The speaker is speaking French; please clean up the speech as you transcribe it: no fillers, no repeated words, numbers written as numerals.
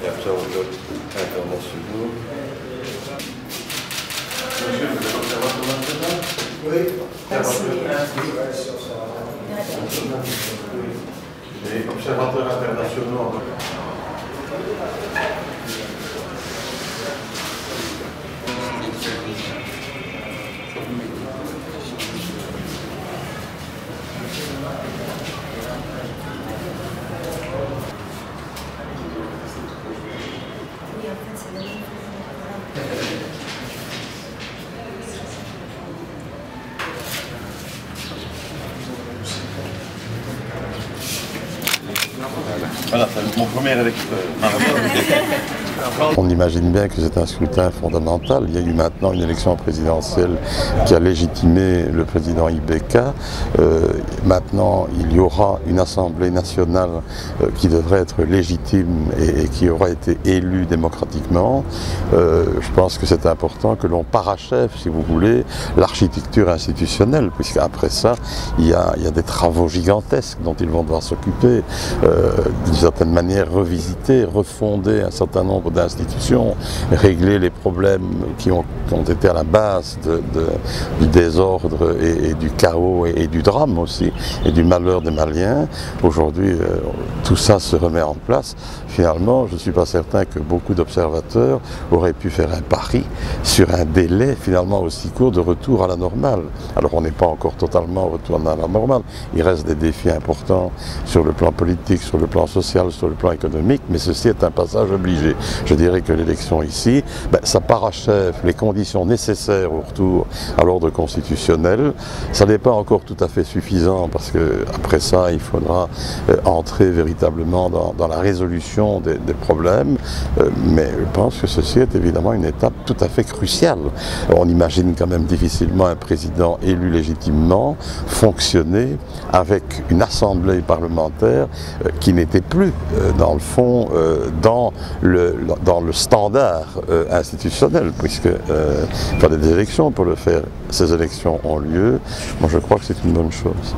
Et après, on vote internationaux. Monsieur, vous êtes observateur national? Oui. Et observateurs internationaux. Voilà, c'est mon premier électeur. On imagine bien que c'est un scrutin fondamental. Il y a eu maintenant une élection présidentielle qui a légitimé le président Ibeka. Maintenant, il y aura une assemblée nationale qui devrait être légitime et qui aura été élue démocratiquement. Je pense que c'est important que l'on parachève, si vous voulez, l'architecture institutionnelle, puisqu'après ça, il y a des travaux gigantesques dont ils vont devoir s'occuper, d'une certaine manière revisiter, refonder un certain nombre d'institutions, régler les problèmes qui ont été à la base du désordre et du chaos et du drame aussi, et du malheur des Maliens. Aujourd'hui, tout ça se remet en place. Finalement, je ne suis pas certain que beaucoup d'observateurs auraient pu faire un pari sur un délai finalement aussi court de retour à la normale. Alors on n'est pas encore totalement retourné à la normale, il reste des défis importants sur le plan politique, sur le plan social, sur le plan économique, mais ceci est un passage obligé. Je dirais que l'élection ici, ça parachève les conditions nécessaires au retour à l'ordre constitutionnel. Ça n'est pas encore tout à fait suffisant parce qu'après ça, il faudra entrer véritablement dans la résolution des problèmes, mais je pense que ceci est évidemment une étape tout à fait cruciale. On imagine quand même difficilement un président élu légitimement fonctionner avec une assemblée parlementaire qui n'était plus, dans le fond, dans le standard institutionnel, puisqu'il fallait des élections pour le faire. Ces élections ont lieu. Moi, je crois que c'est une bonne chose.